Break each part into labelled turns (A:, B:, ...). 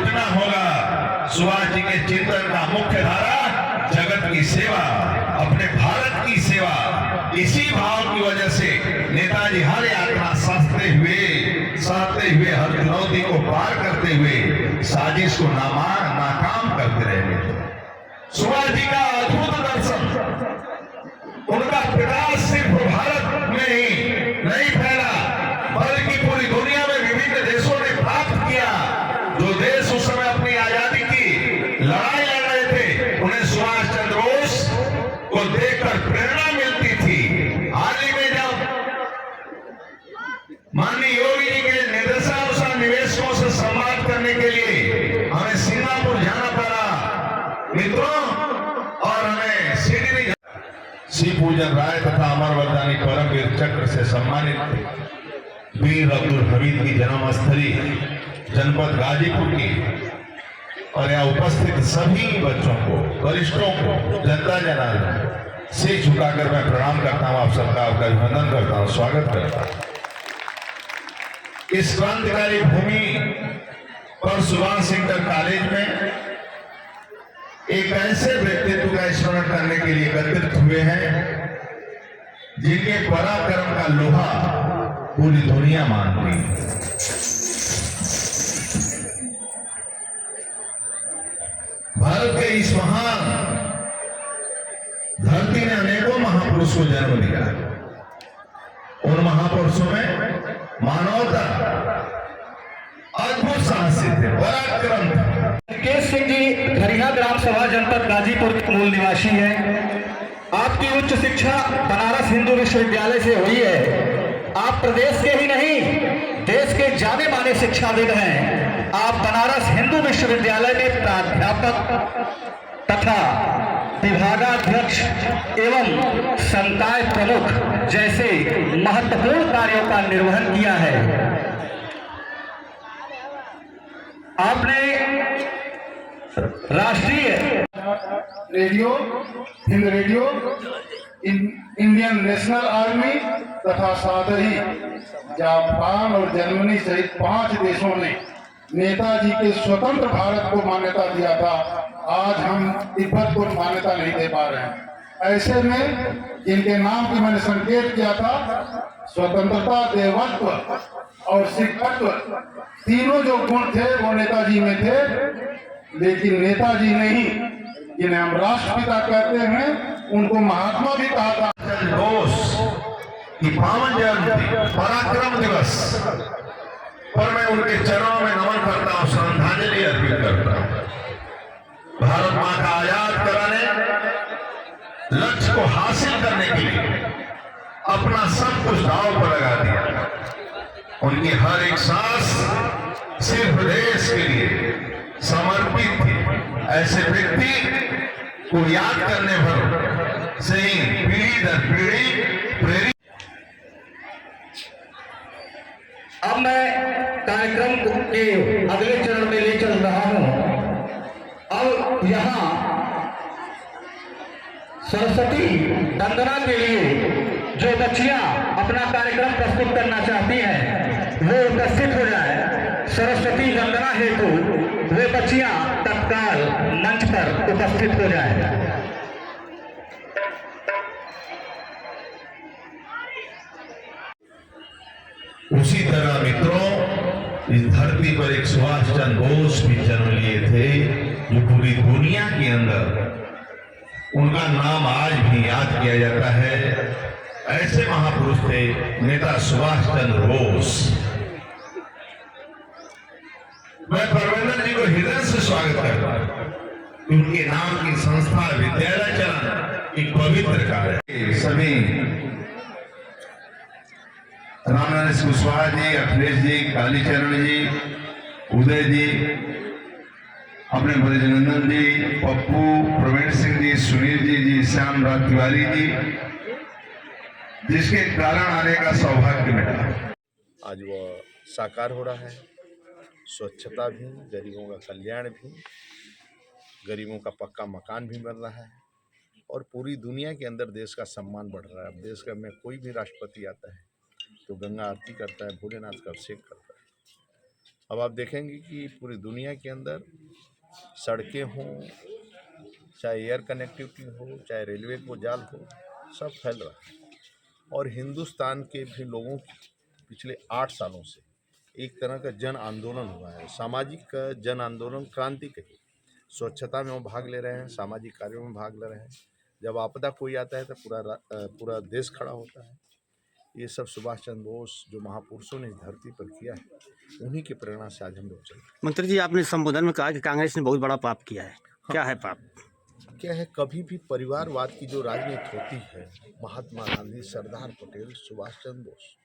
A: जुटना होगा। सुभाष जी के चिंतन का मुख्य धारा जगत की सेवा, अपने भारत की सेवा। इसी भाव की वजह से नेताजी हर यात्रा सहते हुए हर चुनौती को पार करते हुए साजिश को नाकाम करते रहे। सुभाष जी का अद्भुत दर्शन, उनका प्रकाश सिर्फ भारत में ही नहीं फैला बल्कि पूरी दुनिया में विभिन्न देशों ने प्राप्त किया। जो देश उस समय अपनी आजादी की लड़ाई लड़ रहे थे, उन्हें सुभाष चंद्र बोस को देखकर प्रेरणा मिलती थी। हाल ही में जब माननीय योगी जी के निर्देशानुसार निवेशकों से संवाद करने के लिए हमें सिंगापुर जाना पड़ा मित्रों, और हमें सिडनी श्री पूजन राय तथा अमर वरदानी परमवीर चक्र से सम्मानित वीर अब्दुल हमीद की जन्मस्थली जनपद गाजीपुर की और यहाँ उपस्थित सभी बच्चों को, वरिष्ठों को, जनता जनार्दन से झुकाकर मैं प्रणाम करता हूँ। आप सबका आपका अभिनंदन करता हूँ, स्वागत करता हूँ। इस क्रांतिकारी भूमि पर सुभाष इंटर कॉलेज में एक ऐसे व्यक्तित्व का स्मरण करने के लिए एकत्रित हुए हैं जिनके पराक्रम का लोहा पूरी दुनिया मानती है। भारत के इस महान धरती ने अनेकों महापुरुषों को जन्म दिया। उन महापुरुषों में मानवता, अद्भुत साहसिक थे, पराक्रम था।
B: केश सिंह जी खरिहा ग्राम सभा जनपद गाजीपुर के मूल निवासी हैं। आपकी उच्च शिक्षा बनारस हिंदू विश्वविद्यालय से हुई है। आप प्रदेश के ही नहीं देश के जाने माने शिक्षाविद हैं। आप बनारस हिंदू विश्वविद्यालय में प्राध्यापक तथा विभागाध्यक्ष एवं संकाय प्रमुख जैसे महत्वपूर्ण कार्यों का निर्वहन किया है। आपने राष्ट्रीय
C: radio, Hind radio, Indian national army तथा साथ ही जापान और जर्मनी सहित 5 देशों ने नेताजी के स्वतंत्र भारत को मान्यता दिया था। आज हम तिब्बत को मान्यता नहीं दे पा रहे हैं। ऐसे में जिनके नाम की मैंने संकेत किया था, स्वतंत्रता, देवत्व और सिखत्व, तीनों जो गुण थे वो नेताजी में थे। लेकिन नेताजी नहीं, जिन्हें हम राष्ट्रपिता कहते हैं, उनको महात्मा भी कहा था।
A: बोस की पावन जयंती, पराक्रम दिवस पर मैं उनके चरणों में नमन करता हूँ, श्रद्धांजलि अर्पित करता हूँ। भारत मां का आजाद कराने, लक्ष्य को हासिल करने के लिए अपना सब कुछ दांव पर लगा दिया। उनकी हर एक सांस सिर्फ देश के लिए समर्पित थी। ऐसे व्यक्ति को याद करने भर से ही पीढ़ी दर पीढ़ी प्रेरित।
B: अब मैं कार्यक्रम के अगले चरण में ले चल रहा हूं। अब यहाँ सरस्वती वंदना के लिए जो बच्चियां अपना कार्यक्रम प्रस्तुत करना चाहती हैं वो उपस्थित हो जाए। सरस्वती वंदना हेतु वे बच्चियां तत्काल मंच पर उपस्थित हो जाए।
A: उसी तरह मित्रों, इस धरती पर एक सुभाष चंद्र बोस भी जन्म लिए थे, जो पूरी दुनिया के अंदर उनका नाम आज भी याद किया जाता है। ऐसे महापुरुष थे नेता सुभाष चंद्र बोस। मैं परमेंद्र जी को हृदय से स्वागत करता हूं। उनके नाम की संस्था विद्यालय चलाना एक पवित्र कार्य है। सभी रामनारायण कुशवाहा जी, अखिलेश जी, कालीचरण जी, उदय जी, अपने ब्रजनंदन जी, पप्पू, प्रवीण सिंह जी, सुनील जी, श्याम राज तिवारी जी, जिसके कारण आने का सौभाग्य मिला।
D: आज वह साकार हो रहा है। स्वच्छता भी, गरीबों का कल्याण भी, गरीबों का पक्का मकान भी बन रहा है और पूरी दुनिया के अंदर देश का सम्मान बढ़ रहा है। अब देश का में कोई भी राष्ट्रपति आता है तो गंगा आरती करता है, भोलेनाथ का अभिषेक करता है। अब आप देखेंगे कि पूरी दुनिया के अंदर सड़कें हों, चाहे एयर कनेक्टिविटी हो, चाहे रेलवे को जाल हो, सब फैल रहा है। और हिंदुस्तान के भी लोगों की पिछले 8 सालों से एक तरह का जन आंदोलन हुआ है, सामाजिक जन आंदोलन, क्रांति कही। स्वच्छता में वो भाग ले रहे हैं, सामाजिक कार्यों में भाग ले रहे हैं। जब आपदा कोई आता है तो पूरा देश खड़ा होता है। ये सब सुभाष चंद्र बोस जो महापुरुषों ने इस धरती पर किया है, उन्हीं की प्रेरणा से आज हम लोग चल रहे हैं।
E: मंत्री जी, आपने संबोधन में कहा कि कांग्रेस ने बहुत बड़ा पाप किया है। क्या है पाप?
D: क्या है, कभी भी परिवारवाद की जो राजनीति होती है, महात्मा गांधी, सरदार पटेल, सुभाष चंद्र बोस,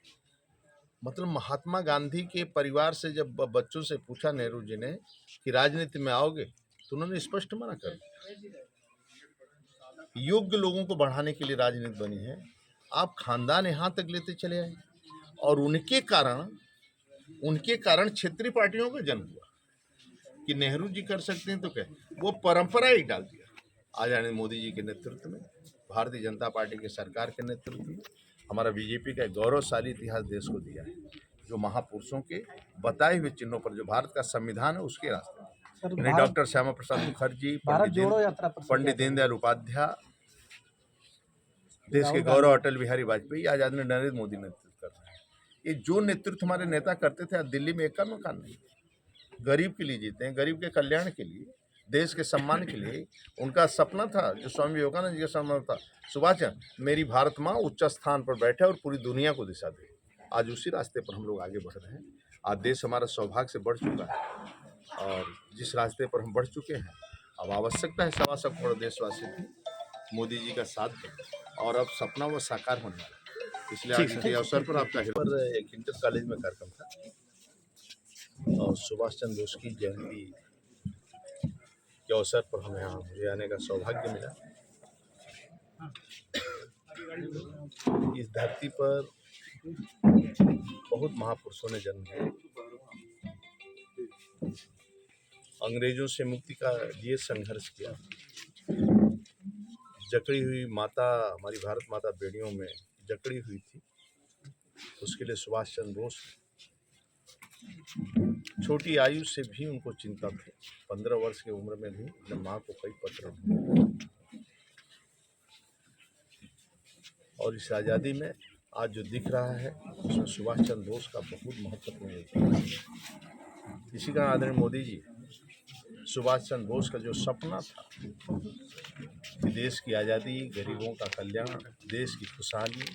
D: मतलब महात्मा गांधी के परिवार से जब बच्चों से पूछा नेहरू जी ने कि राजनीति में आओगे, तो उन्होंने स्पष्ट मना कर दिया। योग्य लोगों को बढ़ाने के लिए राजनीति बनी है। आप खानदान यहाँ तक लेते चले आए और उनके कारण क्षेत्रीय पार्टियों का जन्म हुआ कि नेहरू जी कर सकते हैं तो क्या, वो परंपरा ही डाल दिया। आदरणीय मोदी जी के नेतृत्व में, भारतीय जनता पार्टी के सरकार के नेतृत्व में हमारा बीजेपी का गौरवशाली इतिहास देश को दिया है, जो महापुरुषों के बताए हुए चिन्हों पर, जो भारत का संविधान है उसके रास्ते, डॉक्टर श्यामा प्रसाद मुखर्जी, पंडित दीनदयाल उपाध्याय, देश के गौरव अटल बिहारी वाजपेयी, आज आदरणीय नरेंद्र मोदी नेतृत्व कर रहे हैं। ये जो नेतृत्व हमारे नेता करते थे, आज दिल्ली में एक का मकान नहीं। गरीब के लिए जीते हैं, गरीब के कल्याण के लिए, देश के सम्मान के लिए। उनका सपना था, जो स्वामी विवेकानंद जी का सपना था, सुभाष चंद्र, मेरी भारत माँ उच्च स्थान पर बैठे और पूरी दुनिया को दिशा दे। आज उसी रास्ते पर हम लोग आगे बढ़ रहे हैं। आज देश हमारा सौभाग्य से बढ़ चुका है और जिस रास्ते पर हम बढ़ चुके हैं, अब आवश्यकता है 1.25 करोड़ देशवासी भी मोदी जी का साथ दें और अब सपना वो साकार होने वाला है। इसलिए आज के अवसर पर आपका एक इंटर कॉलेज में कार्यक्रम था और सुभाष चंद्र बोस की जयंती के अवसर पर हमें यहाँ मुझे आने का सौभाग्य मिला। इस धरती पर बहुत महापुरुषों ने जन्म लिया, अंग्रेजों से मुक्ति का लिए संघर्ष किया। जकड़ी हुई माता, हमारी भारत माता बेड़ियों में जकड़ी हुई थी, उसके लिए सुभाष चंद्र बोस छोटी आयु से भी उनको चिंता थी। 15 वर्ष की उम्र में भी अपने माँ को कई पत्र और इस आज़ादी में आज जो दिख रहा है उसमें सुभाष चंद्र बोस का बहुत महत्वपूर्ण योगदान है। इसी कारण आदरणीय मोदी जी, सुभाष चंद्र बोस का जो सपना था कि देश की आज़ादी, गरीबों का कल्याण, देश की खुशहाली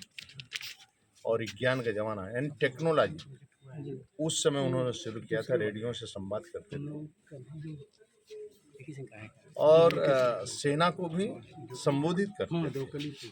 D: और विज्ञान का जमाना यानी टेक्नोलॉजी, उस समय उन्होंने शुरू किया था। रेडियो से संवाद करते थे और सेना को भी संबोधित करते थे।